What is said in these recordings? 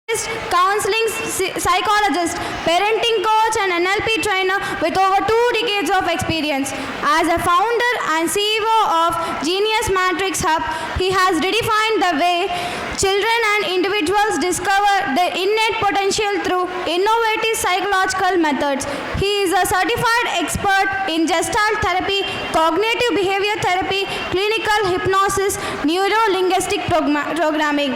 counseling psychologist, parenting coach and NLP trainer with over 2 decades of experience. As a founder and CEO of Genius Matrix Hub, he has redefined the way children and individuals discover their innate potential through innovative psychological methods. He is a certified expert in Gestalt therapy, cognitive behavior therapy, clinical hypnosis, neuro-linguistic programming.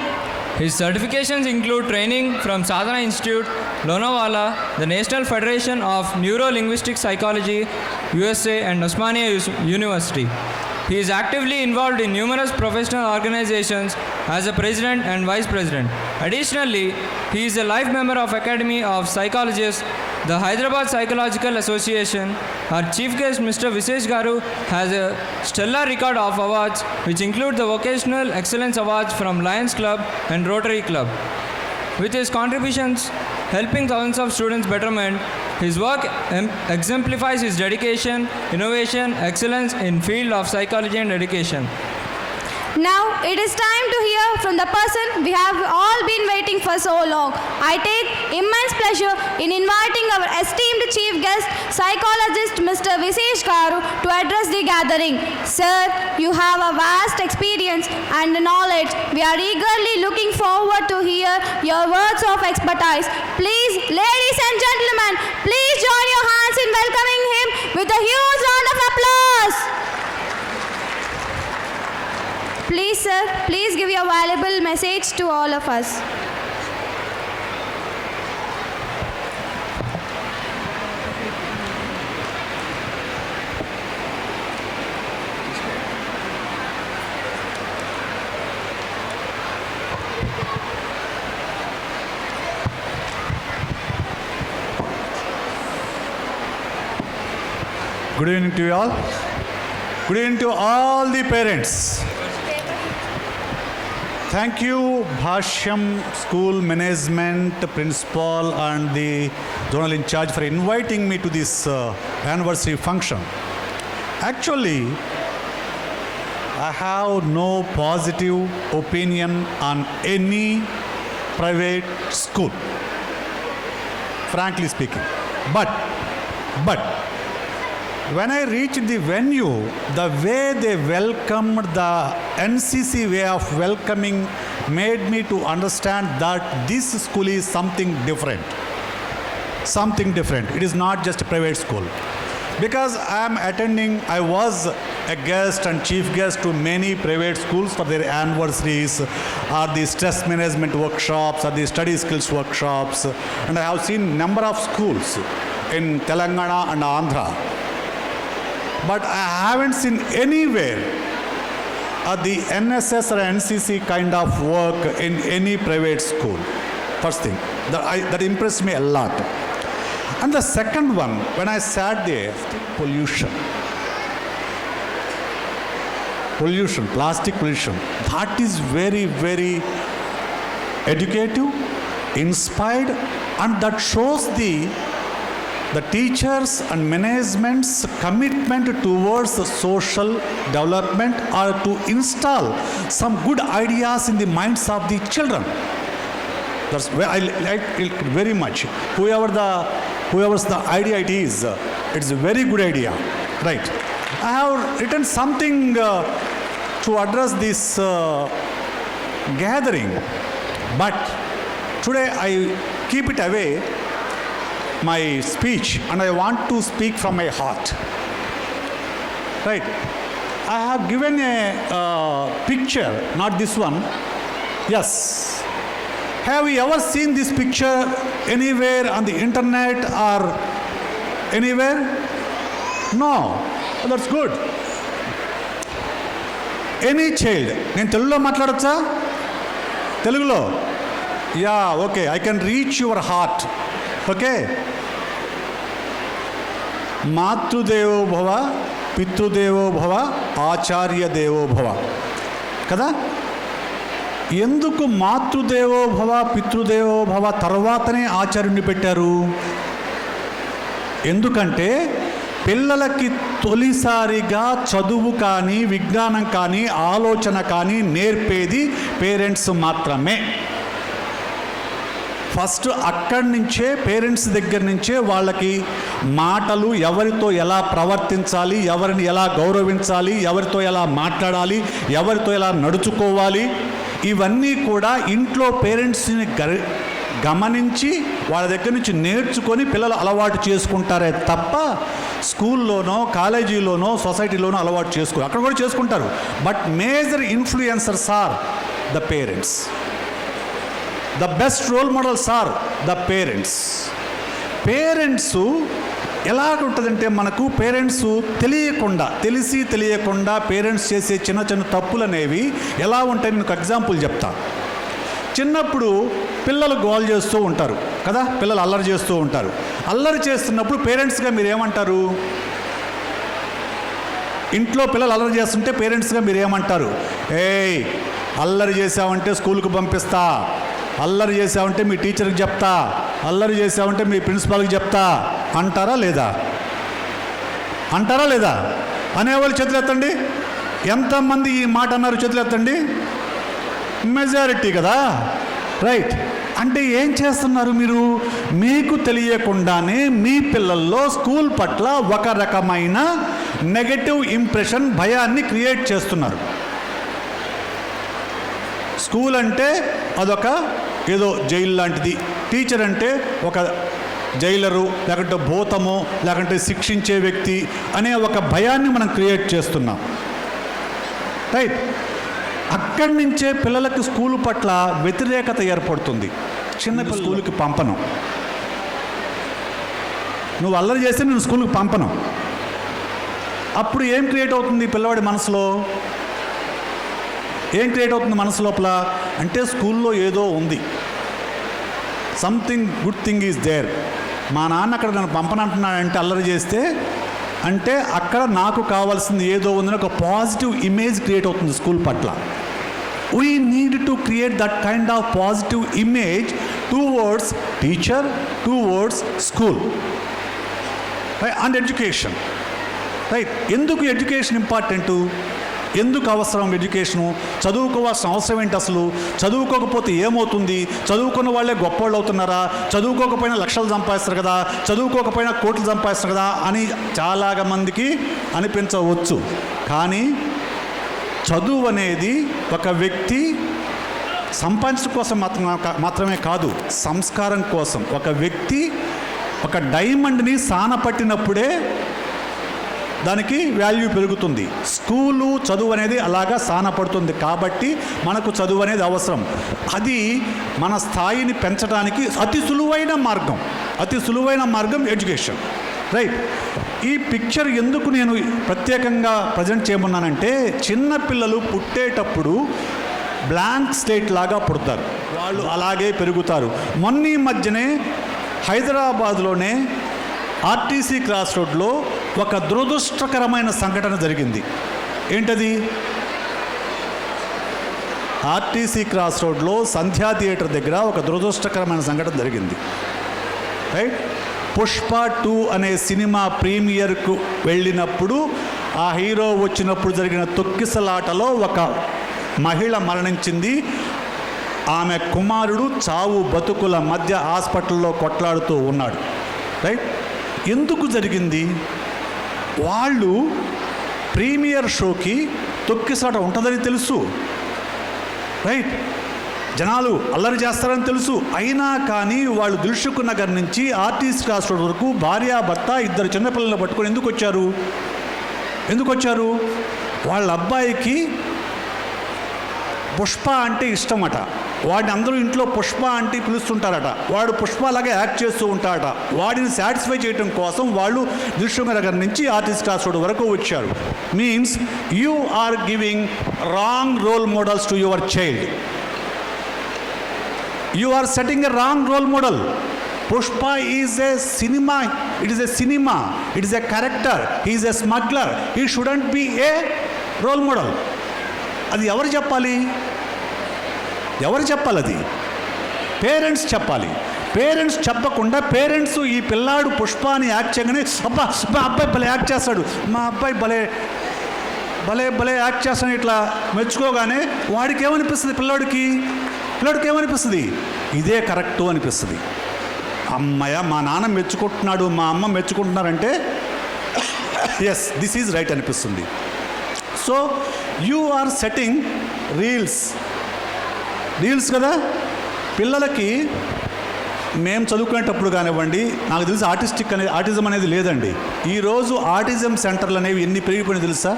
His certifications include training from Sadhana Institute, Lonavala, the National Federation of Neuro-Linguistic Psychology, USA, and Osmania University. He is actively involved in numerous professional organizations as a president and vice president. Additionally, he is a life member of Academy of Psychologists, the Hyderabad Psychological Association. Our chief guest, Mr. Visesh Garu, has a stellar record of awards, which include the Vocational Excellence Awards from Lions Club and Rotary Club. With his contributions helping thousands of students' betterment, his work exemplifies his dedication, innovation, excellence in field of psychology and education. Now it is time to hear from the person we have all been waiting for so long. I take immense pleasure in inviting our esteemed chief guest, psychologist Mr. Visesh Garu, to address the gathering. Sir, you have a vast experience and knowledge. We are eagerly looking forward to hear your words of expertise. Please, ladies and gentlemen, please join your hands in welcoming him with a huge round of applause. Please, sir, please give your valuable message to all of us. Good evening to you all. Good evening to all the parents. Thank you, Bhashyam School Management Principal and the Zonal in charge for inviting me to this anniversary function. Actually, I have no positive opinion on any private school, frankly speaking. But when I reached the venue, the way they welcomed, the NCC way of welcoming made me to understand that this school is something different. Something different. It is not just a private school. Because I was a guest and chief guest to many private schools for their anniversaries, or the stress management workshops, or the study skills workshops. And I have seen number of schools in Telangana and Andhra. But I haven't seen anywhere the NSS or NCC kind of work in any private school. First thing, that impressed me a lot. And the second one, when I sat there, pollution, plastic pollution, that is very, very educative, inspired, and that shows the teachers and management's commitment towards the social development or to install some good ideas in the minds of the children. That's where I like it very much. Whoever's the idea it is, it's a very good idea. Right. I have written something to address this gathering, but today I keep it away, my speech, and I want to speak from my heart. Right. I have given a picture, not this one. Yes. Have you ever seen this picture anywhere on the internet or anywhere? No. That's good. Any child. నేను తెలుగులో మాట్లాడొచ్చా? తెలుగులో? Yeah, okay. I can reach your heart. Okay. మాతృదేవో భవ, పితృదేవో భవ, ఆచార్య దేవో భవ. కదా? ఎందుకు మాతృదేవో భవ, పితృదేవో భవ తర్వాతనే ఆచార్యుని పెట్టారు? ఎందుకంటే పిల్లలకి తొలిసారిగా చదువు కానీ, విజ్ఞానం కానీ, ఆలోచన కానీ నేర్పేది పేరెంట్స్ మాత్రమే. ఫస్ట్ అక్కడి నుంచే పేరెంట్స్ దగ్గర నుంచే వాళ్ళకి మాటలు, ఎవరితో ఎలా ప్రవర్తించాలి, ఎవరిని ఎలా గౌరవించాలి, ఎవరితో ఎలా మాట్లాడాలి, ఎవరితో ఎలా నడుచుకోవాలి, ఇవన్నీ కూడా ఇంట్లో పేరెంట్స్ని గమనించి వాళ్ళ దగ్గర నుంచి నేర్చుకొని పిల్లలు అలవాటు చేసుకుంటారే తప్ప స్కూల్లోనో కాలేజీలోనో సొసైటీలోనో అలవాటు చేసుకోరు. అక్కడ కూడా చేసుకుంటారు, but major influencers are the parents. The best role models are the parents. Parents ఎలాగుంటుందంటే, మనకు పేరెంట్స్ తెలిసి తెలియకుండా పేరెంట్స్ చేసే చిన్న చిన్న తప్పులు అనేవి ఎలా ఉంటాయి, నేను ఒక ఎగ్జాంపుల్ చెప్తా. చిన్నప్పుడు పిల్లలు గోల్ చేస్తూ ఉంటారు కదా, పిల్లలు అల్లరి చేస్తూ ఉంటారు. అల్లరి చేస్తున్నప్పుడు పేరెంట్స్గా మీరు ఏమంటారు? ఇంట్లో పిల్లలు అల్లరి చేస్తుంటే పేరెంట్స్గా మీరు ఏమంటారు? ఏయ్, అల్లరి చేసావంటే స్కూల్కి పంపిస్తా, అల్లరి చేసావంటే మీ టీచర్కి చెప్తా, అల్లరి చేసావంటే మీ ప్రిన్సిపాల్కి చెప్తా అంటారా లేదా? అంటారా లేదా? అనేవాళ్ళు చేతులు ఎత్తండి. ఎంతమంది ఈ మాట అన్నారు? చేతులు ఎత్తండి. మెజారిటీ కదా, రైట్. అంటే ఏం చేస్తున్నారు మీరు? మీకు తెలియకుండానే మీ పిల్లల్లో స్కూల్ పట్ల ఒక రకమైన నెగటివ్ ఇంప్రెషన్, భయాన్ని క్రియేట్ చేస్తున్నారు. స్కూల్ అంటే అదొక ఏదో జైలు లాంటిది, టీచర్ అంటే ఒక జైలరు, లేకుంటే భూతము, లేకుంటే శిక్షించే వ్యక్తి అనే ఒక భయాన్ని మనం క్రియేట్ చేస్తున్నాం, రైట్. అక్కడి నుంచే పిల్లలకి స్కూల్ పట్ల వ్యతిరేకత ఏర్పడుతుంది. చిన్న స్కూల్కి పంపను, నువ్వు అల్లరి చేస్తే నేను స్కూల్కి పంపను. అప్పుడు ఏం క్రియేట్ అవుతుంది పిల్లవాడి మనసులో? ఏం క్రియేట్ అవుతుంది మనసు లోపల? అంటే స్కూల్లో ఏదో ఉంది, something good thing is there. మా నాన్న అక్కడ నన్ను పంపనంటున్నాడంటే అల్లరి చేస్తే, అంటే అక్కడ నాకు కావాల్సింది ఏదో ఉందని ఒక పాజిటివ్ ఇమేజ్ క్రియేట్ అవుతుంది స్కూల్ పట్ల. We need to create that kind of positive image towards teacher, towards school and education, right. ఎందుకు ఎడ్యుకేషన్ ఇంపార్టెంటు? ఎందుకు అవసరం ఎడ్యుకేషను? చదువుకోవాల్సిన అవసరం ఏంటి అసలు? చదువుకోకపోతే ఏమవుతుంది? చదువుకున్న వాళ్ళే గొప్పవాళ్ళు అవుతున్నారా? చదువుకోకపోయినా లక్షలు సంపాదిస్తారు కదా, చదువుకోకపోయినా కోట్లు సంపాదిస్తారు కదా అని చాలా మందికి అనిపించవచ్చు. కానీ చదువు అనేది ఒక వ్యక్తి సంపాదించడం కోసం మాత్రమే కాదు, సంస్కారం కోసం. ఒక వ్యక్తి ఒక డైమండ్ని సానపట్టినప్పుడే దానికి వాల్యూ పెరుగుతుంది. స్కూలు, చదువు అనేది అలాగా సానపడుతుంది. కాబట్టి మనకు చదువు అనేది అవసరం. అది మన స్థాయిని పెంచడానికి అతి సులువైన మార్గం ఎడ్యుకేషన్, రైట్. ఈ పిక్చర్ ఎందుకు నేను ప్రత్యేకంగా ప్రజెంట్ చేయమన్నానంటే, చిన్నపిల్లలు పుట్టేటప్పుడు బ్లాంక్ స్లేట్ లాగా పుడతారు, వాళ్ళు అలాగే పెరుగుతారు. మొన్న ఈ మధ్యనే హైదరాబాద్లోనే ఆర్టీసీ క్రాస్ రోడ్లో ఒక దురదృష్టకరమైన సంఘటన జరిగింది. ఏంటది? ఆర్టీసీ క్రాస్ రోడ్లో సంధ్యా థియేటర్ దగ్గర ఒక దురదృష్టకరమైన సంఘటన జరిగింది, రైట్. పుష్ప 2 అనే సినిమా ప్రీమియర్కు వెళ్ళినప్పుడు ఆ హీరో వచ్చినప్పుడు జరిగిన తొక్కిసలాటలో ఒక మహిళ మరణించింది. ఆమె కుమారుడు చావు బతుకుల మధ్య హాస్పిటల్లో కొట్లాడుతూ ఉన్నాడు, రైట్. ఎందుకు జరిగింది? వాళ్ళు ప్రీమియర్ షోకి తొక్కిసలాట ఉంటుందని తెలుసు, రైట్. జనాలు అల్లరి చేస్తారని తెలుసు. అయినా కానీ వాళ్ళు దిల్సుఖ్ నగర్ నుంచి ఆర్టీసీ క్రాస్ రోడ్ వరకు భార్యాభర్త 2 చిన్నపిల్లలను పట్టుకొని ఎందుకు వచ్చారు? వాళ్ళ అబ్బాయికి పుష్ప అంటే ఇష్టమట. వాడిని అందరూ ఇంట్లో పుష్ప అంటే పిలుస్తుంటారట. వాడు పుష్ప లాగా యాక్ట్ చేస్తూ ఉంటాడట. వాడిని సాటిస్ఫై చేయడం కోసం వాళ్ళు దిల్సుఖ్ నగర్ నుంచి ఆర్టీసీ క్రాస్ రోడ్ వరకు వచ్చారు. Means you are giving wrong role models to your child. You are setting a wrong role model. Pushpa is a cinema. It is a cinema. It is a character. He is a smuggler. He shouldn't be a role model. అది ఎవరు చెప్పాలి? అది parents చెప్పాలి. Parents చెప్పకుండా parents ఈ పిల్లాడు పుష్ప అని act చేయగానే అబ్బాయి భలే యాక్ట్ చేస్తాడు, మా అబ్బాయి భలే యాక్ట్ చేస్తాను ఇట్లా మెచ్చుకోగానే వాడికి ఏమనిపిస్తుంది? పిల్లాడికి పిల్లడికి ఏమనిపిస్తుంది? ఇదే కరెక్టు అనిపిస్తుంది. అమ్మయ్య, మా నాన్న మెచ్చుకుంటున్నాడు, మా అమ్మ మెచ్చుకుంటున్నారంటే ఎస్, దిస్ ఈజ్ రైట్ అనిపిస్తుంది. So you are setting reels కదా. పిల్లలకి మేము చదువుకునేటప్పుడు కానివ్వండి, నాకు తెలిసి ఆటిజం అనేది లేదండి. ఈరోజు ఆటిజం సెంటర్లు అనేవి ఎన్ని పెరిగిపోయినాయి తెలుసా?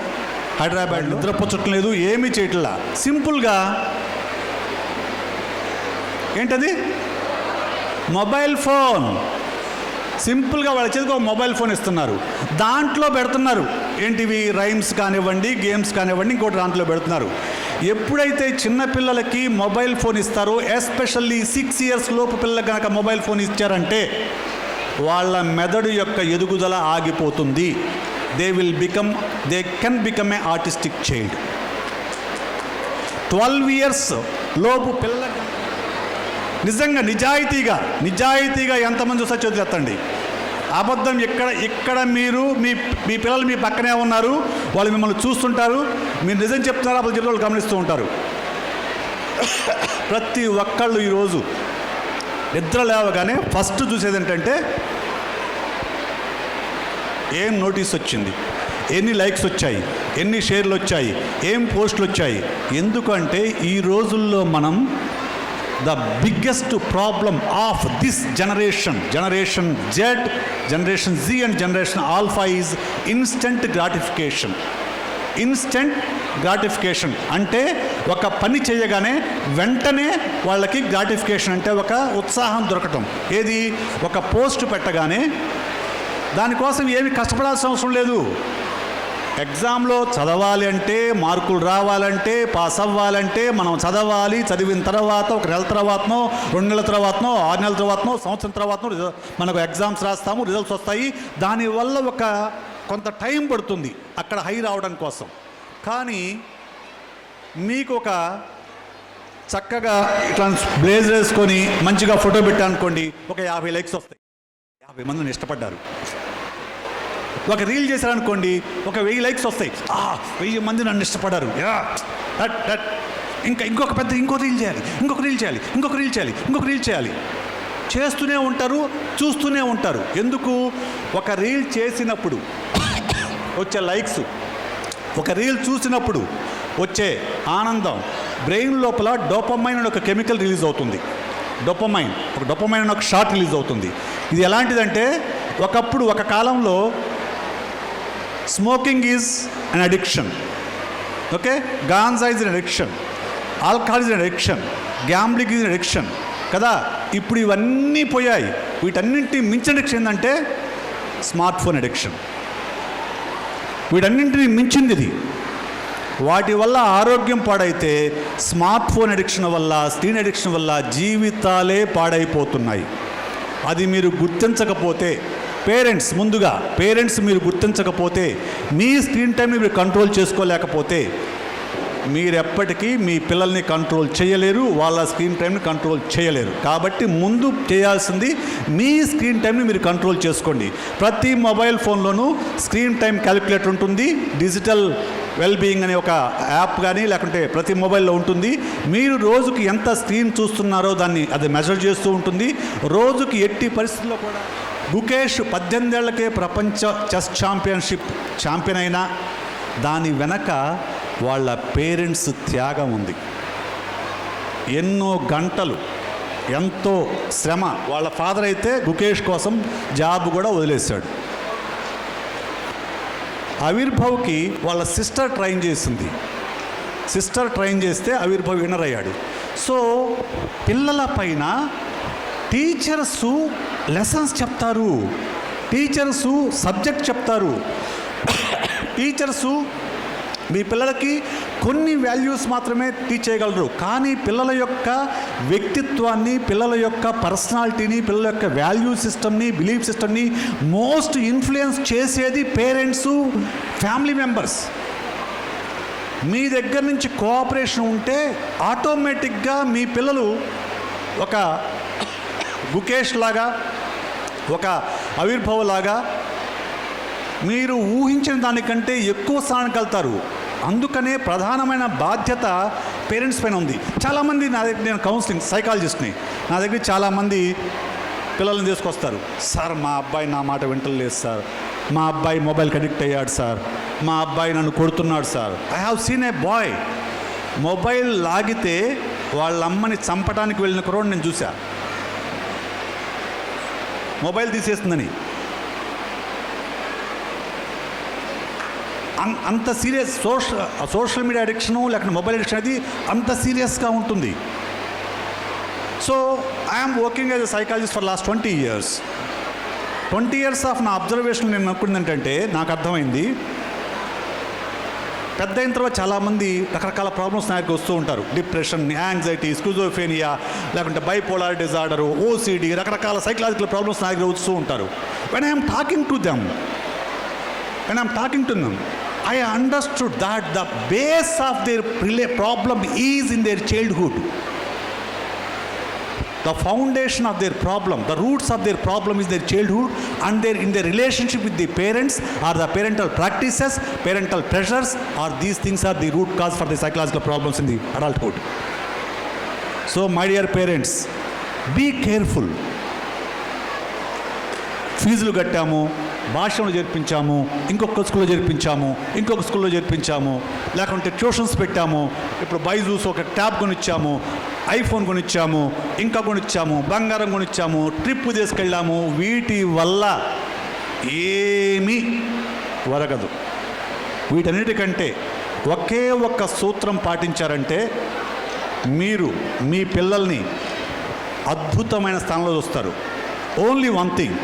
హైదరాబాద్ నిద్రపుచ్చటం లేదు, ఏమీ చేయట్లా. సింపుల్గా ఏంటది? Mobile phone. సింపుల్గా వాళ్ళ చేతికి ఒక మొబైల్ ఫోన్ ఇస్తున్నారు, దాంట్లో పెడుతున్నారు ఏంటివి, రైమ్స్ కానివ్వండి, గేమ్స్ కానివ్వండి, ఇంకోటి దాంట్లో పెడుతున్నారు. ఎప్పుడైతే చిన్నపిల్లలకి మొబైల్ ఫోన్ ఇస్తారో, ఎస్పెషల్లీ 6 years లోపు పిల్లలకు కనుక మొబైల్ ఫోన్ ఇచ్చారంటే వాళ్ళ మెదడు యొక్క ఎదుగుదల ఆగిపోతుంది. They can become a artistic child. 12 years లోపు పిల్లలకు నిజంగా నిజాయితీగా ఎంతమంది వస్తే చేతులు ఎత్తండి. అబద్ధం ఇక్కడ మీరు మీ పిల్లలు మీ పక్కనే ఉన్నారు, వాళ్ళు మిమ్మల్ని చూస్తుంటారు, మీరు నిజం చెప్తున్నారు, అబద్ధం చెప్తే వాళ్ళు గమనిస్తూ ఉంటారు. ప్రతి ఒక్కళ్ళు ఈరోజు నిద్ర లేవగానే ఫస్ట్ చూసేది ఏంటంటే ఏం నోటీస్ వచ్చింది, ఎన్ని లైక్స్ వచ్చాయి, ఎన్ని షేర్లు వచ్చాయి, ఏం పోస్టులు వచ్చాయి. ఎందుకంటే ఈ రోజుల్లో మనం the biggest problem of this generation Z, generation Z and generation Alpha is instant gratification. అంటే ఒక పని చేయగానే వెంటనే వాళ్ళకి గ్రాటిఫికేషన్, అంటే ఒక ఉత్సాహం దొరకటం. ఏది? ఒక పోస్ట్ పెట్టగానే దానికోసం ఏమి కష్టపడాల్సిన అవసరం లేదు. ఎగ్జామ్లో చదవాలి అంటే, మార్కులు రావాలంటే, పాస్ అవ్వాలంటే మనం చదవాలి. చదివిన తర్వాత 1 నెల తర్వాతనో, 2 నెలల తర్వాతనో, 6 నెలల తర్వాతనో, సంవత్సరం తర్వాతనో మనకు ఎగ్జామ్స్ రాస్తాము, రిజల్ట్స్ వస్తాయి. దానివల్ల కొంత టైం పడుతుంది అక్కడ హై రావడం కోసం. కానీ మీకు ఒక చక్కగా ఇట్లా బ్లేజర్ వేసుకొని మంచిగా ఫోటో పెట్టానుకోండి, ఒక 50 లైక్స్ వస్తాయి. 50 మందిని ఇష్టపడ్డారు. ఒక రీల్ చేశారనుకోండి, ఒక 1000 లైక్స్ వస్తాయి. 1000 మంది నన్ను ఇష్టపడారు. ఇంకో రీల్ చేయాలి. చేస్తూనే ఉంటారు, చూస్తూనే ఉంటారు. ఎందుకు? ఒక రీల్ చేసినప్పుడు వచ్చే లైక్స్, ఒక రీల్ చూసినప్పుడు వచ్చే ఆనందం, బ్రెయిన్ లోపల డోపమైన్ అనే ఒక కెమికల్ రిలీజ్ అవుతుంది. డోపమైన్ అనే ఒక షాట్ రిలీజ్ అవుతుంది. ఇది ఎలాంటిదంటే, ఒక కాలంలో smoking is an addiction, okay, ganja is an addiction, alcohol is an addiction, gambling is an addiction కదా. ఇప్పుడు ఇవన్నీ పోయాయి. వీటన్నింటినీ మించిన అడిక్షన్ ఏంటంటే స్మార్ట్ ఫోన్ అడిక్షన్. వీటన్నింటినీ మించింది ఇది. వాటి వల్ల ఆరోగ్యం పాడైతే, స్మార్ట్ ఫోన్ అడిక్షన్ వల్ల, స్క్రీన్ అడిక్షన్ వల్ల జీవితాలే పాడైపోతున్నాయి. అది మీరు గుర్తించకపోతే, పేరెంట్స్ మీరు గుర్తించకపోతే, మీ స్క్రీన్ టైంని మీరు కంట్రోల్ చేసుకోలేకపోతే, మీరు ఎప్పటికీ మీ పిల్లల్ని కంట్రోల్ చేయలేరు, వాళ్ళ స్క్రీన్ టైంని కంట్రోల్ చేయలేరు. కాబట్టి ముందు చేయాల్సింది మీ స్క్రీన్ టైంని మీరు కంట్రోల్ చేసుకోండి. ప్రతి మొబైల్ ఫోన్లోనూ స్క్రీన్ టైం క్యాలిక్యులేటర్ ఉంటుంది. డిజిటల్ వెల్బీయింగ్ అనే ఒక యాప్ కానీ లేకుంటే ప్రతి మొబైల్లో ఉంటుంది. మీరు రోజుకి ఎంత స్క్రీన్ చూస్తున్నారో అది మెజర్ చేస్తూ ఉంటుంది. రోజుకి ఎట్టి పరిస్థితుల్లో కూడా గుకేష్ 18 ఏళ్లకే ప్రపంచ చెస్ ఛాంపియన్ అయినా దాని వెనక వాళ్ళ పేరెంట్స్ త్యాగం ఉంది. ఎన్నో గంటలు, ఎంతో శ్రమ. వాళ్ళ ఫాదర్ అయితే గుకేష్ కోసం జాబ్ కూడా వదిలేశాడు. ఆవిర్భవ్కి వాళ్ళ సిస్టర్ ట్రైన్ చేస్తే ఆవిర్భవ్ విన్నర్ అయ్యాడు. సో పిల్లల పైన టీచర్సు లెసన్స్ చెప్తారు, టీచర్సు సబ్జెక్ట్ చెప్తారు. టీచర్సు మీ పిల్లలకి కొన్ని వాల్యూస్ మాత్రమే టీచ్ చేయగలరు. కానీ పిల్లల యొక్క వ్యక్తిత్వాన్ని, పిల్లల యొక్క పర్సనాలిటీని, పిల్లల యొక్క వాల్యూ సిస్టమ్ని, బిలీఫ్ సిస్టమ్ని మోస్ట్ ఇన్ఫ్లుయెన్స్ చేసేది పేరెంట్సు, ఫ్యామిలీ మెంబర్స్. మీ దగ్గర నుంచి కోఆపరేషన్ ఉంటే ఆటోమేటిక్గా మీ పిల్లలు ఒక గుకేష్ లాగా, ఒక ఆవిర్భవ్ లాగా మీరు ఊహించిన దానికంటే ఎక్కువ స్థానానికి వెళ్తారు. అందుకనే ప్రధానమైన బాధ్యత పేరెంట్స్ పైన ఉంది. చాలామంది నా దగ్గర, నేను కౌన్సిలింగ్ సైకాలజిస్ట్ని, నా దగ్గర చాలామంది పిల్లల్ని తీసుకొస్తారు. సార్ మా అబ్బాయి నా మాట వింటలేదు సార్, మా అబ్బాయి మొబైల్కి అడిక్ట్ అయ్యాడు సార్, మా అబ్బాయి నన్ను కొడుతున్నాడు sir. I have seen a boy mobile లాగితే వాళ్ళ అమ్మని చంపడానికి వెళ్ళిన కుర్రోడు నేను చూసా, మొబైల్ తీసేస్తుందని. అంత సీరియస్ సోషల్ మీడియా అడిక్షను లేకపోతే మొబైల్ అడిక్షన్ అది అంత సీరియస్గా ఉంటుంది. So I'm working as a psychologist for last 20 years. 20 years of నా అబ్జర్వేషన్ నేను అనుకుంది ఏంటంటే, నాకు అర్థమైంది పెద్ద అయిన తర్వాత చాలామంది రకరకాల ప్రాబ్లమ్స్ నాకు వస్తూ ఉంటారు. డిప్రెషన్, యాంగ్జైటీ, స్కిజోఫ్రేనియా, లేకుంటే బైపోలార్ డిజార్డరు, ఓసిడి, రకరకాల సైకలాజికల్ ప్రాబ్లమ్స్ నా దగ్గర వస్తూ ఉంటారు. When I'm talking to them, I understood that the base of their problem is in their childhood. The foundation of their problem, the roots of their problem is their childhood, and in their relationship with the parents, or the parental practices, parental pressures, or these things are the root cause for the psychological problems in the adulthood. So my dear parents, be careful. ఫీజులు కట్టాము, భాషను చేర్పించాము, ఇంకొక స్కూల్లో చేర్పించాము, లేకుంటే tuitions పెట్టాము, ఇప్పుడు బైజూస్ ఒక tab కొనిచ్చాము, iPhone కొనిచ్చాము, ఇంకా కొనిచ్చాము, బంగారం కొనిచ్చాము, ట్రిప్ తీసుకెళ్ళాము. వీటి వల్ల ఏమీ ఒరగదు. వీటన్నిటికంటే ఒకే ఒక్క సూత్రం పాటించారంటే మీరు మీ పిల్లల్ని అద్భుతమైన స్థానంలో చూస్తారు. ఓన్లీ వన్ థింగ్,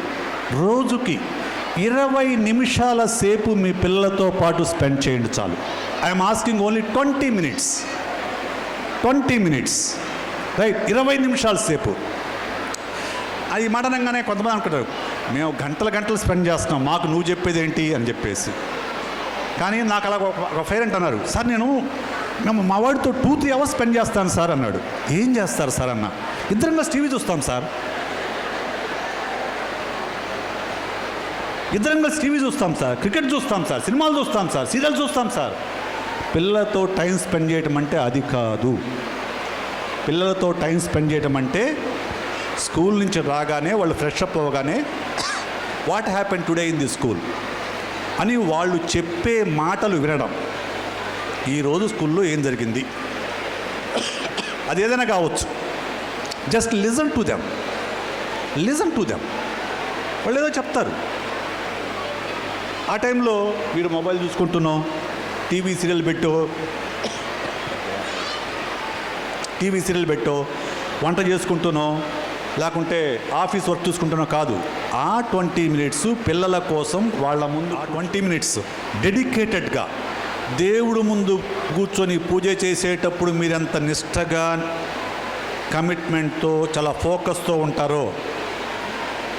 రోజుకి 20 నిమిషాల సేపు మీ పిల్లలతో పాటు స్పెండ్ చేయండి చాలు. I'm asking only 20 minutes, 20 minutes, right? 20 నిమిషాల సేపు. అది మాటనంగానే కొంతమంది అనుకుంటారు, మేము గంటలు స్పెండ్ చేస్తున్నాం, మాకు నువ్వు చెప్పేది ఏంటి అని చెప్పేసి. కానీ నాకు అలా ఒక పేరెంట్ అన్నారు, సార్ నేను మా వాడితో 2-3 hours స్పెండ్ చేస్తాను సార్ అన్నాడు. ఏం చేస్తారు సార్ అన్న? ఇద్దరం టీవీ చూస్తాం సార్, టీవీ చూస్తాం సార్, క్రికెట్ చూస్తాం సార్, సినిమాలు చూస్తాం సార్, సీరియల్ చూస్తాం సార్. పిల్లలతో టైం స్పెండ్ చేయటం అంటే అది కాదు. పిల్లలతో టైం స్పెండ్ చేయటం అంటే స్కూల్ నుంచి రాగానే వాళ్ళు ఫ్రెష్ అప్ అవ్వగానే what happen today in the school అని వాళ్ళు చెప్పే మాటలు వినడం. ఈరోజు స్కూల్లో ఏం జరిగింది, అది ఏదైనా కావచ్చు. Just listen to them. వాళ్ళు ఏదో చెప్తారు. ఆ టైంలో వీడు మొబైల్ చూసుకుంటున్నాం, టీవీ సీరియల్ పెట్టో, వంట చేసుకుంటున్నాం, లేకుంటే ఆఫీస్ వర్క్ చూసుకుంటున్నాం కాదు. ఆ 20 minutes పిల్లల కోసం వాళ్ళ ముందు 20 minutes డెడికేటెడ్గా దేవుడు ముందు కూర్చొని పూజ చేసేటప్పుడు మీరెంత నిష్టగా, కమిట్మెంట్తో, చాలా ఫోకస్తో ఉంటారో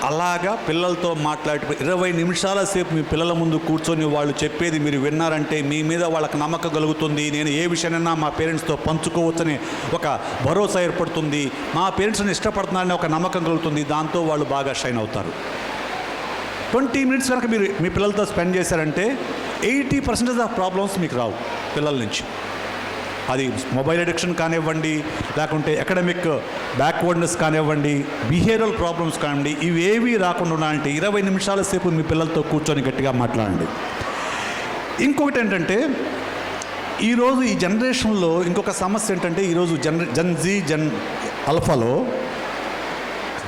అలాగా పిల్లలతో మాట్లాడి 20 నిమిషాల సేపు మీ పిల్లల ముందు కూర్చొని వాళ్ళు చెప్పేది మీరు విన్నారంటే మీ మీద వాళ్ళకి నమ్మకం కలుగుతుంది. నేను ఏ విషయానైనా మా పేరెంట్స్తో పంచుకోవచ్చని ఒక భరోసా ఏర్పడుతుంది. మా పేరెంట్స్ని ఇష్టపడుతున్నారని ఒక నమ్మకం కలుగుతుంది. దాంతో వాళ్ళు బాగా షైన్ అవుతారు. 20 minutes కనుక మీరు మీ పిల్లలతో స్పెండ్ చేశారంటే 80% ఆఫ్ ప్రాబ్లమ్స్ మీకు రావు పిల్లల నుంచి. అది మొబైల్ అడిక్షన్ కానివ్వండి, లేకుంటే అకాడమిక్ బ్యాక్వర్డ్నెస్ కానివ్వండి, బిహేవియరల్ ప్రాబ్లమ్స్ కానివ్వండి, ఇవేవి రాకుండా ఉండాలంటే 20 నిమిషాల సేపు మీ పిల్లలతో కూర్చొని గట్టిగా మాట్లాడండి. ఇంకొకటి ఏంటంటే, ఈరోజు ఈ జనరేషన్లో ఇంకొక సమస్య ఏంటంటే, ఈరోజు జెన్జీ ఆల్ఫాలో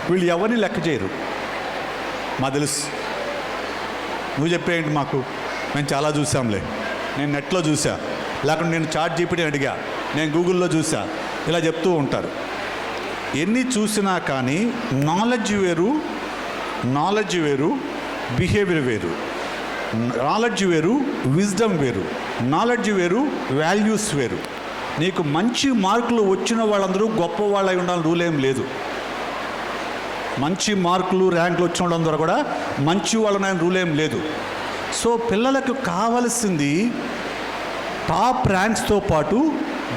వీళ్ళు ఎవరిని లెక్క చేయరు. మా తెలుసు, నువ్వు చెప్పేయండి మాకు, మేము చాలా చూసాంలే, నేను నెట్లో చూసా, లేకుంటే నేను ChatGPT అడిగా, నేను గూగుల్లో చూసా, ఇలా చెప్తూ ఉంటారు. ఎన్ని చూసినా కానీ నాలెడ్జ్ వేరు, బిహేవియర్ వేరు. నాలెడ్జ్ వేరు, విజ్డమ్ వేరు. నాలెడ్జ్ వేరు, వాల్యూస్ వేరు. నీకు మంచి మార్కులు వచ్చిన వాళ్ళందరూ గొప్ప వాళ్ళై ఉండాలని రూల్ ఏం లేదు. మంచి మార్కులు, ర్యాంకులు వచ్చిన వాళ్ళందరూ కూడా మంచి వాళ్ళని రూల్ ఏం లేదు. సో పిల్లలకు కావలసింది టాప్ ర్యాంక్స్తో పాటు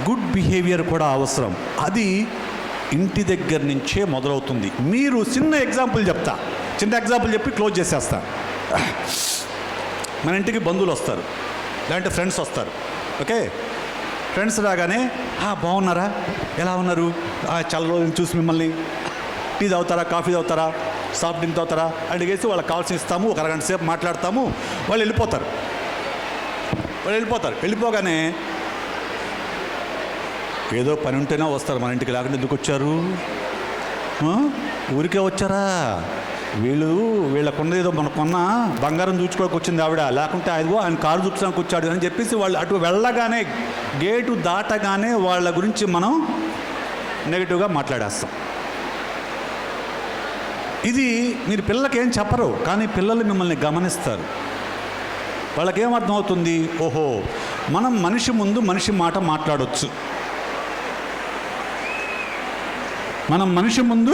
గుడ్ బిహేవియర్ కూడా అవసరం. అది ఇంటి దగ్గర నుంచే మొదలవుతుంది. మీరు చిన్న ఎగ్జాంపుల్ చెప్పి క్లోజ్ చేసేస్తా. మన ఇంటికి బంధువులు వస్తారు, లేదంటే ఫ్రెండ్స్ వస్తారు. ఓకే, ఫ్రెండ్స్ రాగానే బాగున్నారా, ఎలా ఉన్నారు, చాలా రోజులు చూసి మిమ్మల్ని, టీ తాగుతారా, కాఫీ తాగుతారా, సాఫ్ట్ డ్రింక్ తాగుతారా అడిగేసి వాళ్ళకి కావాల్సిన ఇస్తాము, ఒక అరగంట సేపు మాట్లాడతాము, వాళ్ళు వెళ్ళిపోతారు. వెళ్ళిపోగానే ఏదో పని ఉంటేనే వస్తారు మన ఇంటికి, లేకుంటే ఎందుకు వచ్చారు, ఊరికే వచ్చారా, వీళ్ళకున్నది ఏదో మనకున్న బంగారం చూసుకోవడానికి వచ్చింది ఆవిడ, లేకుంటే ఆయన కారు చూపించడానికి వచ్చాడు అని చెప్పేసి వాళ్ళు అటు వెళ్ళగానే, గేటు దాటగానే వాళ్ళ గురించి మనం నెగిటివ్గా మాట్లాడేస్తాం. ఇది మీరు పిల్లలకి ఏం చెప్పరు, కానీ పిల్లలు మిమ్మల్ని గమనిస్తారు. వాళ్ళకేం అర్థమవుతుంది, ఓహో మనం మనిషి ముందు మనిషి మాట మాట్లాడవచ్చు, మనం మనిషి ముందు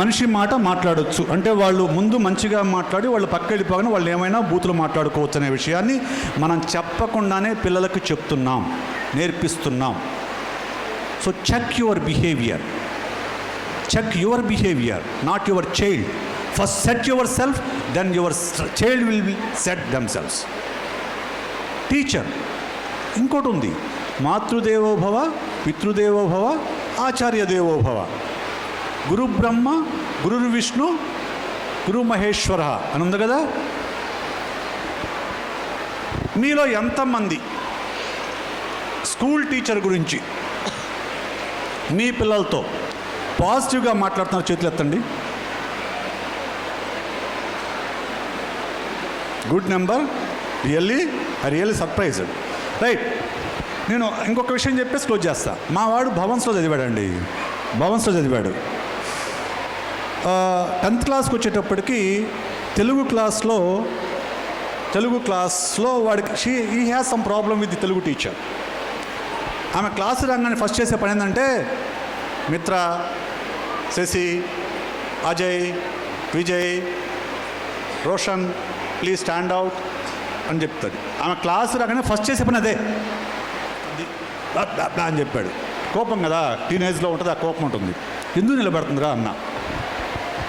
మనిషి మాట మాట్లాడవచ్చు అంటే వాళ్ళు ముందు మంచిగా మాట్లాడి వాళ్ళు పక్క వెళ్ళిపోగానే వాళ్ళు ఏమైనా బూతులు మాట్లాడుకోవచ్చు అనే విషయాన్ని మనం చెప్పకుండానే పిల్లలకు చెప్తున్నాం, నేర్పిస్తున్నాం. So check your behaviour, not your child. First set yourself, then your child will set themselves. Teacher ఇంకోటి ఉంది, మాతృదేవోభవ, పితృదేవోభవ, ఆచార్య దేవోభవ. గురు బ్రహ్మ, గురు విష్ణు, గురు మహేశ్వర అని ఉంది కదా. మీలో ఎంతమంది స్కూల్ టీచర్ గురించి మీ పిల్లలతో పాజిటివ్గా మాట్లాడుతున్నారు? చేతులు ఎత్తండి. Good number. Really surprised. Right, నేను ఇంకొక విషయం చెప్పేసి క్లోజ్ చేస్తా. మా వాడు భవన్స్లో చదివాడండి, భవన్స్లో చదివాడు. 10th క్లాస్కి వచ్చేటప్పటికి తెలుగు క్లాస్లో వాడికి he has some problem with the Telugu teacher. ఆమె క్లాసు రంగానే ఫస్ట్ చేసే పని ఏంటంటే, Mitra, Sashi, Ajay, Vijay, Roshan please stand out అని చెప్తుంది. ఆమె క్లాసు రాగానే ఫస్ట్ చేసే పని అదే అని చెప్పాడు. కోపం కదా, టీనేజ్లో ఉంటుంది, ఆ కోపం ఉంటుంది. ఎందుకు నిలబెడుతుందిరా అన్న.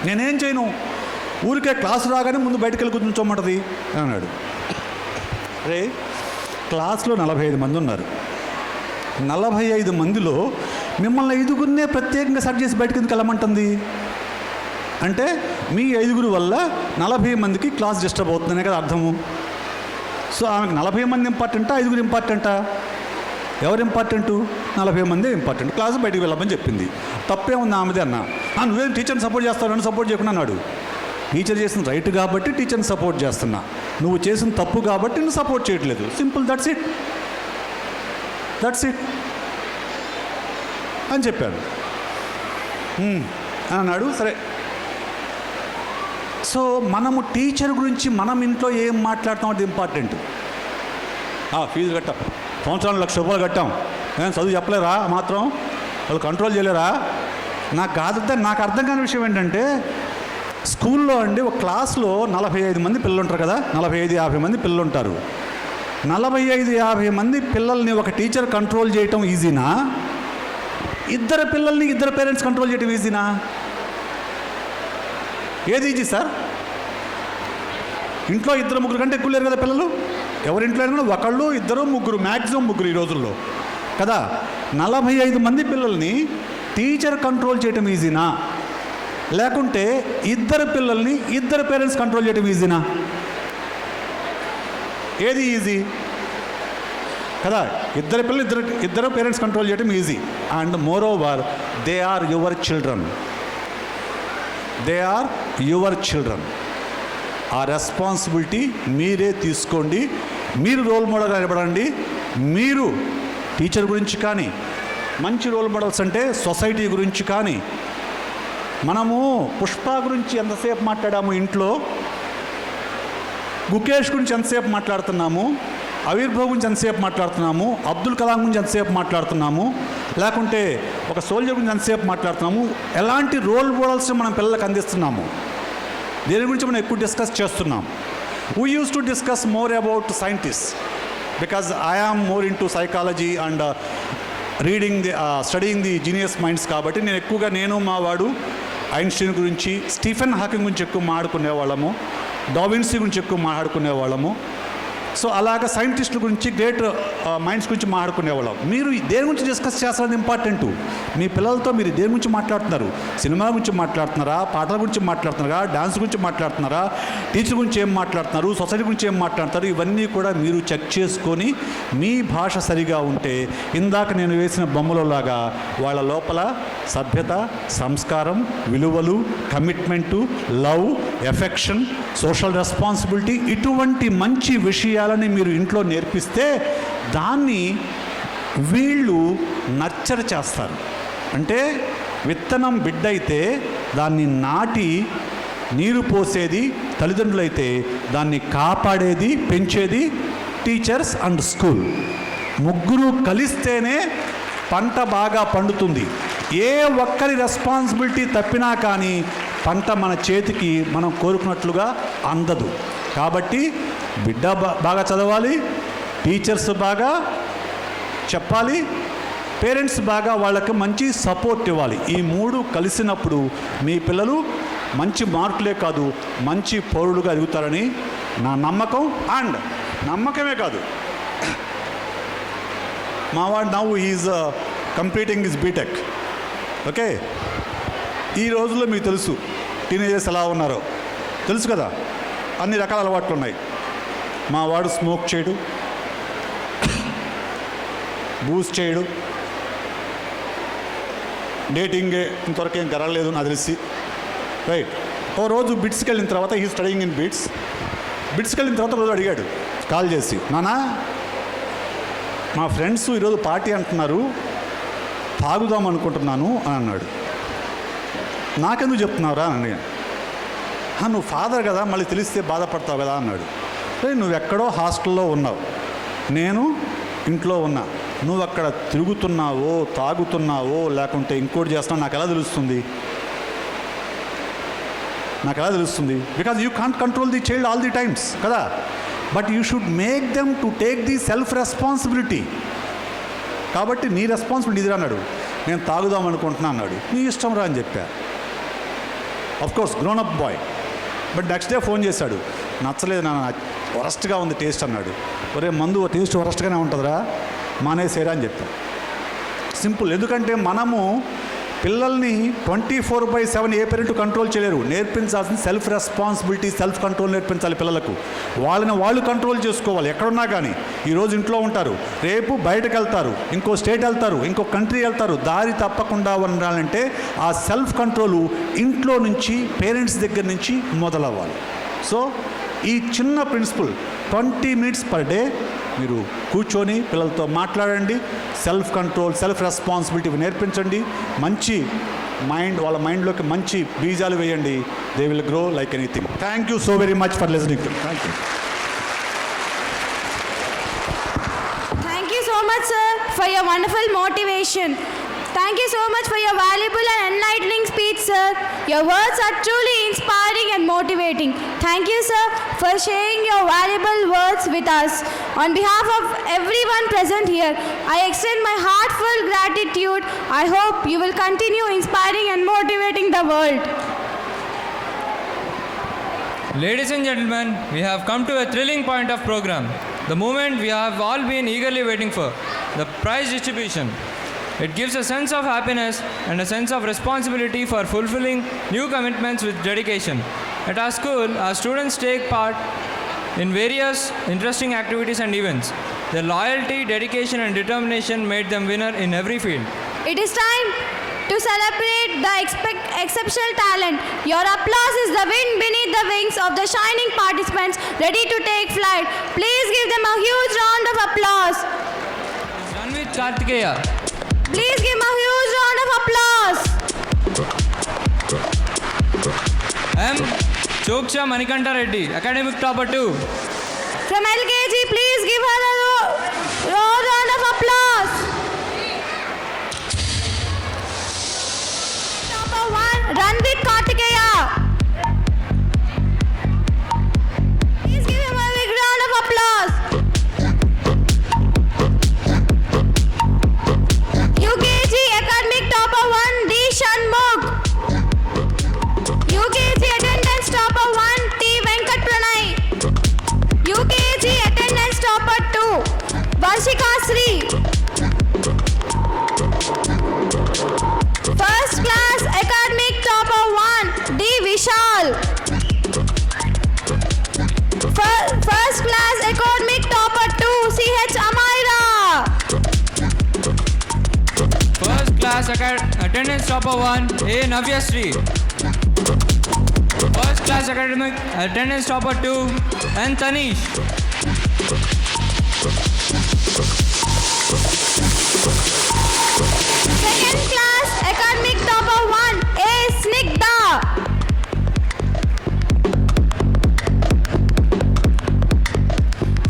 నేనేం చేయను, ఊరికే క్లాసు రాగానే ముందు బయటకు వెళ్ళి కూర్చోమంటుంది అని అన్నాడు. రే, క్లాస్లో 45 మంది ఉన్నారు, 45 మందిలో మిమ్మల్ని 5గురినే ప్రత్యేకంగా సెట్ చేసి బయటకు ఎందుకు వెళ్ళమంటుంది అంటే, మీ 5గురు వల్ల 40 మందికి క్లాస్ డిస్టర్బ్ అవుతుందనే కదా అర్థము. సో ఆమెకు 40 మంది ఇంపార్టెంటా, 5గురు ఇంపార్టెంటా? ఎవరు ఇంపార్టెంటు? 40 మంది ఇంపార్టెంట్. క్లాసు బయటికి వెళ్ళమని చెప్పింది. తప్పే ఉంది ఆమెదే అన్న. నువ్వేం టీచర్ని సపోర్ట్ చేస్తావు, నన్ను సపోర్ట్ చేయకుండా అన్నాడు. టీచర్ చేసిన రైట్ కాబట్టి టీచర్ని సపోర్ట్ చేస్తున్నా, నువ్వు చేసిన తప్పు కాబట్టి నువ్వు సపోర్ట్ చేయట్లేదు. సింపుల్, దట్స్ ఇట్ అని చెప్పాడు. అని అన్నాడు. సరే, సో మనము టీచర్ గురించి మనం ఇంట్లో ఏం మాట్లాడతాం అది ఇంపార్టెంట్. ఫీజు కట్టాం, సంవత్సరాలు ₹1,00,000 కట్టాం, నేను చదువు చెప్పలేరా మాత్రం, వాళ్ళు కంట్రోల్ చేయలేరా? నాకు అర్థం కాని విషయం ఏంటంటే, స్కూల్లో అండి ఒక క్లాస్లో 45 మంది పిల్లలు ఉంటారు కదా, 45-50 మంది పిల్లలు ఉంటారు. 45-50 మంది పిల్లల్ని ఒక టీచర్ కంట్రోల్ చేయటం ఈజీనా? ఇద్దరు పిల్లల్ని ఇద్దరు పేరెంట్స్ కంట్రోల్ చేయటం ఈజీనా? ఏది ఈజీ సార్? ఇంట్లో 2-3 కంటే ఎక్కువ లేరు కదా పిల్లలు. ఎవరింట్లో అయినా ఒకళ్ళు, 2-3, మ్యాక్సిమం 3 ఈ రోజుల్లో కదా. 45 మంది పిల్లల్ని టీచర్ కంట్రోల్ చేయటం ఈజీనా, లేకుంటే ఇద్దరు పిల్లల్ని ఇద్దరు పేరెంట్స్ కంట్రోల్ చేయటం ఈజీనా? ఏది ఈజీ కదా? ఇద్దరు పిల్లలు ఇద్దరు పేరెంట్స్ కంట్రోల్ చేయటం easy. And moreover, they are your children. ఆ రెస్పాన్సిబిలిటీ మీరే తీసుకోండి. మీరు రోల్ మోడల్గా నిలబడండి. మీరు టీచర్ గురించి కానీ, మంచి రోల్ మోడల్స్ అంటే సొసైటీ గురించి కానీ. మనము పుష్ప గురించి ఎంతసేపు మాట్లాడాము ఇంట్లో, గుకేష్ గురించి ఎంతసేపు మాట్లాడుతున్నాము, ఆవిర్భావ్ గురించి ఎంతసేపు మాట్లాడుతున్నాము, అబ్దుల్ కలాం గురించి ఎంతసేపు మాట్లాడుతున్నాము, లేకుంటే ఒక సోల్జర్ గురించి ఎంతసేపు మాట్లాడుతున్నాము. ఎలాంటి రోల్ మోడల్స్ మనం పిల్లలకు అందిస్తున్నాము, దేని గురించి మనం ఎక్కువ డిస్కస్ చేస్తున్నాం. We use to discuss more about scientist because I am more into psychology and studying the genius minds. కాబట్టి నేను మా వాడు ఐన్స్టీన్ గురించి, స్టీఫెన్ హాకింగ్ గురించి ఎక్కువ మాట్లాడుకునేవాళ్ళము, డావిన్సీ గురించి ఎక్కువ మాట్లాడుకునేవాళ్ళము. సో అలాగ సైంటిస్టుల గురించి, గ్రేట్ మైండ్స్ గురించి మాట్లాడుకునేవాళ్ళం. మీరు దేని గురించి డిస్కస్ చేస్తారని ఇంపార్టెంట్. మీ పిల్లలతో మీరు దేని గురించి మాట్లాడుతున్నారు? సినిమా గురించి మాట్లాడుతున్నారా, పాటల గురించి మాట్లాడుతున్నారా, డాన్స్ గురించి మాట్లాడుతున్నారా, టీచర్ గురించి ఏం మాట్లాడుతున్నారు, సొసైటీ గురించి ఏం మాట్లాడుతున్నారు, ఇవన్నీ కూడా మీరు చెక్ చేసుకొని మీ భాష సరిగా ఉంటే ఇందాక నేను వేసిన బొమ్మలలాగా వాళ్ళ లోపల సభ్యత, సంస్కారం, విలువలు, commitment, love, affection, social responsibility, ఇటువంటి మంచి విషయాలని మీరు ఇంట్లో నేర్పిస్తే దాన్ని వీళ్ళు నర్చర్ చేస్తారు. అంటే విత్తనం బిడ్డ అయితే దాన్ని నాటి నీరు పోసేది తల్లిదండ్రులైతే దాన్ని కాపాడేది, పెంచేది టీచర్స్ అండ్ స్కూల్. ముగ్గురు కలిస్తేనే పంట బాగా పండుతుంది. ఏ ఒక్కరి రెస్పాన్సిబిలిటీ తప్పినా కానీ పంట మన చేతికి మనం కోరుకున్నట్లుగా అందదు. కాబట్టి బిడ్డ బాగా చదవాలి, టీచర్స్ బాగా చెప్పాలి, పేరెంట్స్ బాగా వాళ్ళకి మంచి సపోర్ట్ ఇవ్వాలి. ఈ మూడు కలిసినప్పుడు మీ పిల్లలు మంచి మార్కులే కాదు మంచి పౌరులుగా ఎదుగుతారని నా నమ్మకం. అండ్ నమ్మకమే కాదు, మావాడు now is completing his BTech. Okay, ఈ రోజుల్లో మీకు తెలుసు టీనేజర్స్ ఎలా ఉన్నారో తెలుసు కదా, అన్ని రకాల అలవాట్లు ఉన్నాయి. మా వాడు స్మోక్ చేయడు, బూస్ చేయడు, డేటింగ్ ఇంతవరకు ఏం గరలేదు నాకు తెలిసి. రైట్, ఓ రోజు బిట్స్కి వెళ్ళిన తర్వాత హీ స్టడీయింగ్ ఇన్ బిట్స్కి వెళ్ళిన తర్వాత రోజు అడిగాడు కాల్ చేసి, నానా మా ఫ్రెండ్స్ ఈరోజు పార్టీ అంటున్నారు, తాగుదాం అనుకుంటున్నాను అని అన్నాడు. నాకెందుకు చెప్తున్నావురా అని. నువ్వు ఫాదర్ కదా, మళ్ళీ తెలిస్తే బాధపడతావు కదా అన్నాడు. నువ్వు ఎక్కడో హాస్టల్లో ఉన్నావు, నేను ఇంట్లో ఉన్నా, నువ్వు అక్కడ తిరుగుతున్నావో తాగుతున్నావో లేకుంటే ఇంకోటి చేస్తున్నావు నాకు ఎలా తెలుస్తుంది? Because you can't control the child all the times కదా. But you should make them to take the self responsibility. కాబట్టి నీ రెస్పాన్సిబిలిటీ ఇదిరా అన్నాడు. నేను తాగుదాం అనుకుంటున్నా అన్నాడు. నీ ఇష్టం రా అని చెప్పా. Course grown up boy. But next day phone చేశాడు, నచ్చలేదు నాన్న, వరస్ట్గా ఉంది టేస్ట్ అన్నాడు. ఒరే మందు టేస్ట్ వరస్ట్గానే ఉంటుందిరా, మానేసేరా అని చెప్పా. సింపుల్. ఎందుకంటే మనము పిల్లల్ని 24/7 ఏ పేరెంట్ కంట్రోల్ చేయలేరు. నేర్పించాల్సిన సెల్ఫ్ రెస్పాన్సిబిలిటీ, సెల్ఫ్ కంట్రోల్ నేర్పించాలి పిల్లలకు. వాళ్ళని వాళ్ళు కంట్రోల్ చేసుకోవాలి ఎక్కడున్నా కానీ. ఈరోజు ఇంట్లో ఉంటారు, రేపు బయటకు వెళ్తారు, ఇంకో స్టేట్ వెళ్తారు, ఇంకో కంట్రీ వెళ్తారు. దారి తప్పకుండా ఉండాలంటే ఆ సెల్ఫ్ కంట్రోలు ఇంట్లో నుంచి, పేరెంట్స్ దగ్గర నుంచి మొదలవ్వాలి. సో ఈ చిన్న ప్రిన్సిపల్ 20 minutes per day మీరు కూర్చొని పిల్లలతో మాట్లాడండి. సెల్ఫ్ కంట్రోల్, సెల్ఫ్ రెస్పాన్సిబిలిటీ నేర్పించండి. మంచి మైండ్, వాళ్ళ మైండ్లోకి మంచి బీజాలు వేయండి. They will grow like anything. Thank you so very much for listening. Thank you. Thank you so much, sir, for your wonderful motivation. Thank you so much for your valuable and enlightening speech, sir. Your words are truly inspiring and motivating. Thank you, sir, for sharing your valuable words with us. On behalf of everyone present here, I extend my heartfelt gratitude. I hope you will continue inspiring and motivating the world. Ladies and gentlemen, we have come to a thrilling point of program. The moment we have all been eagerly waiting for, the prize distribution. It gives a sense of happiness and a sense of responsibility for fulfilling new commitments with dedication. At our school, our students take part in various interesting activities and events. Their loyalty, dedication and determination made them winner in every field. It is time to celebrate the exceptional talent. Your applause is the wind beneath the wings of the shining participants ready to take flight. Please give them a huge round of applause. Ranvit Kartikeya. Please give a huge round of applause. M. Choksha Manikanta Reddy, academic topper 2. From LKG, please give her a round of applause. Topper 1, Ranvit Kartikeya. Please give him a big round of applause. UKG academic topper 1, D. Shanmugh. UKG attendance topper 1, T. Venkat Pranay. attendance topper 1, A. Navyasri. First class academic attendance topper 2, N. Tanish. Second class academic topper 1, A. Snigdha.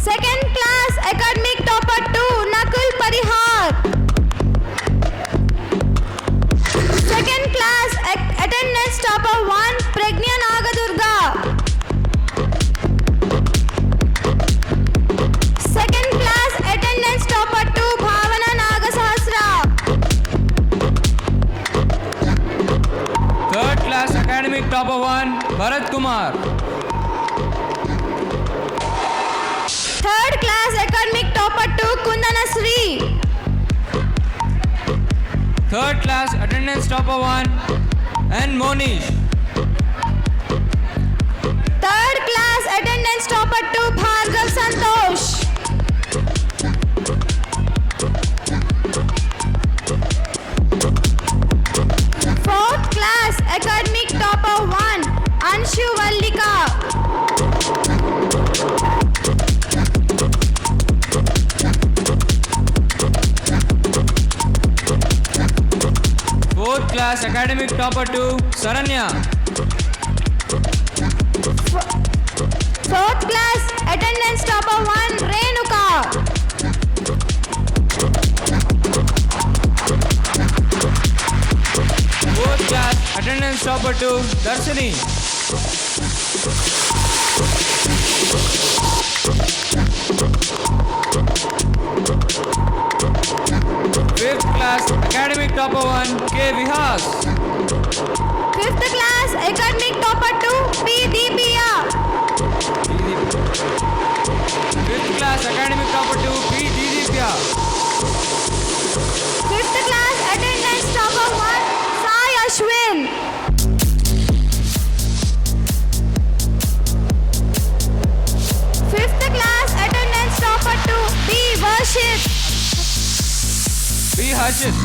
Second class academic topper 2, Nakul Parihar. Second class attendance topper 1, Pragnya Nagadurga. Second class attendance topper 2, Bhavana Nagasahasra. Third class academic topper 1, Bharat Kumar. Third class academic topper 2, Kundana Sri. Third class attendance topper 1, N. Monish. Third class attendance topper 2, Bhargav Santosh. Fourth class academic topper 1, Anshu Vallika. Fourth class academic topper 2, Saranya. Fourth class attendance topper 1, Renuka. Fourth class attendance topper 2, Darshini. Fifth class academic topper 1, K. Vihas. Fifth class academic topper 2, P. Deepiya. Fifth class academic topper 2, P. Didipya. Fifth class attendance topper 1, Sai Ashwin. Fifth class attendance topper 2, B. Varshit. P. Harshit.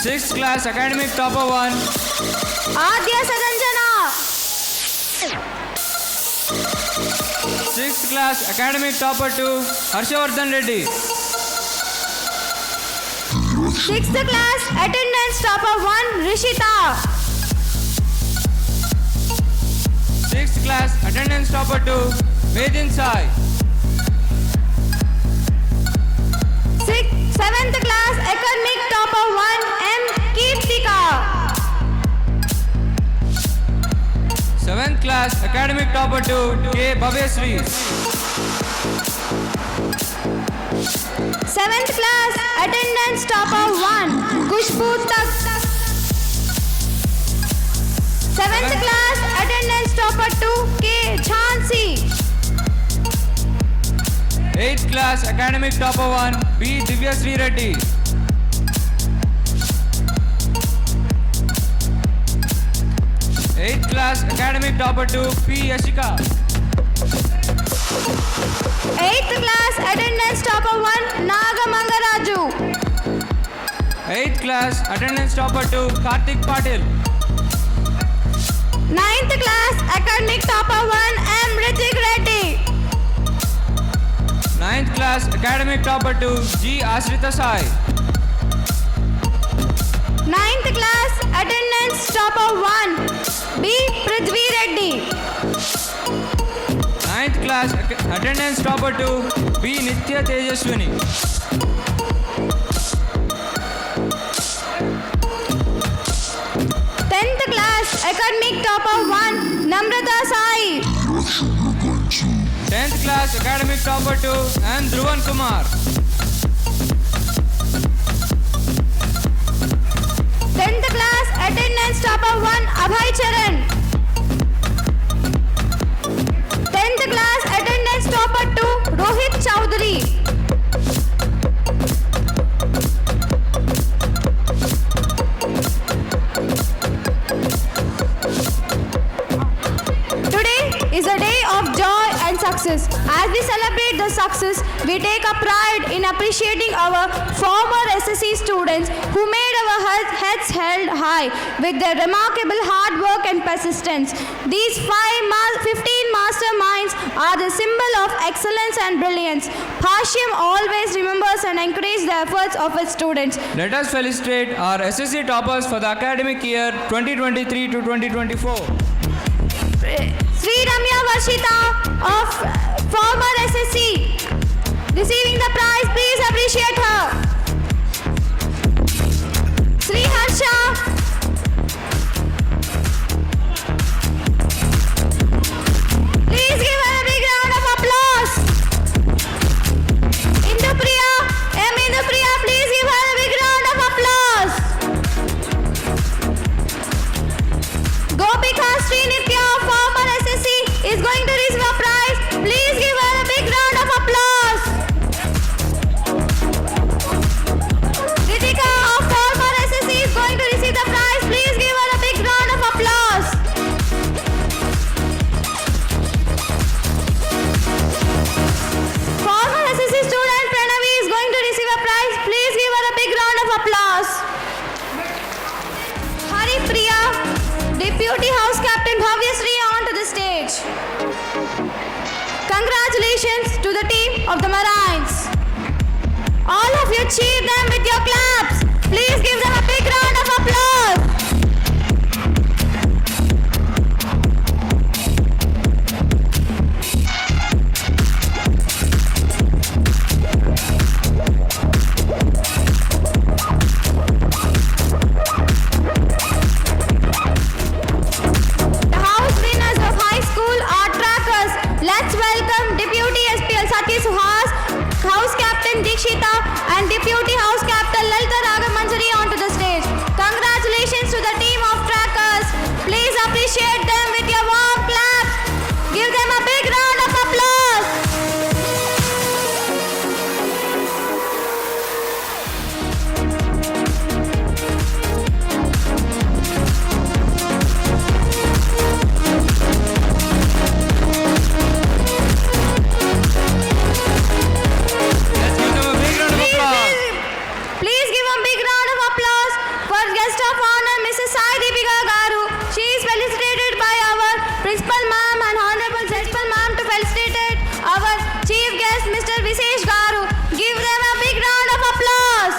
Sixth class academic topper 1, Adya Saranjana. Sixth class academic topper 2, Harshavardhan Reddy. Sixth class attendance topper 1, Rishita. Sixth class attendance topper 2, Medin Sai. Seventh class academic topper 1, M. Kirtika. Seventh class academic topper 2, K. Bhavyasri. Seventh class attendance topper 1, Kushbu Tak. Seventh class attendance topper 2, K. Jhansi. Eighth class academic topper 1, B. Divyasri Reddy. Eighth class academic topper 2, P. Yashika. Eighth class attendance topper 1, Naga Mangaraju. Eighth class attendance topper 2, Karthik Patil. Ninth class academic topper 1, M. Ritik Reddy. Ninth class academic topper 2, G. Ashrita Sai. Ninth class attendance topper 1, B. Prithvi Reddy. Ninth class attendance topper 2, B. Nitya Tejaswini. Tenth class academic topper 1, Namrata Sai. 10th class academic topper 2, and Dhruvan Kumar. 10th class attendance topper 1, Abhay Charan. 10th class attendance topper 2, Rohit Chowdhury. 'Today is a day of joy and success as we celebrate the success boxes, we take a pride in appreciating our former SSC students who made our heads held high with their remarkable hard work and persistence. These 15 masterminds are the symbol of excellence and brilliance. Pashyam always remembers and encourages the efforts of its students. Let us felicitate our SSC toppers for the academic year 2023 to 2024. Sri Ramya Varshita of former SSC receiving the prize. Please appreciate her. Sri Harsha. Please give her a big round of applause. Indupriya, Indupriya, please give her a big round of applause. Gopika Srinitya, former SSC, is going to receive a prize. Please give her a big round of applause. Ritika of former SSC is going to receive the prize. Please give her a big round of applause. Former SSC student Pranavi is going to receive a prize. Please give her a big round of applause. Hari Priya, Deputy House Captain Bhavyasri, on to the stage. Congratulations to the team of the Marines. All of you cheer them with your claps. Please give them a big round of applause. The house winners of high school are trackers. Let's welcome Deputy SPL Satya Suhas, House Captain Dikshita and Deputy House Captain Lalita Ragamanjari onto the stage. Congratulations to the team of trackers. Please appreciate them with your warm claps. Give them a big round of applause. Let's give them a big round of applause. Please give a big round of applause for guest of honor Mrs. Sai Deepika Garu. She is felicitated by our principal ma'am and honorable principal ma'am to felicitate our chief guest Mr. Visesh Garu. Give them a big round of applause.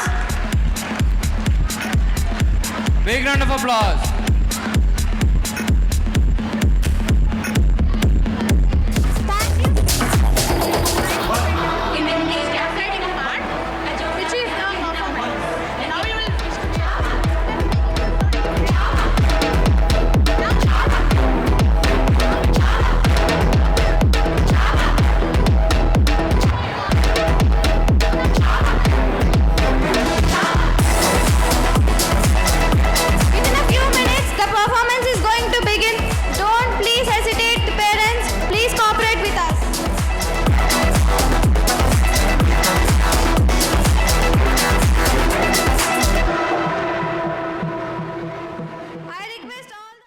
Big round of applause.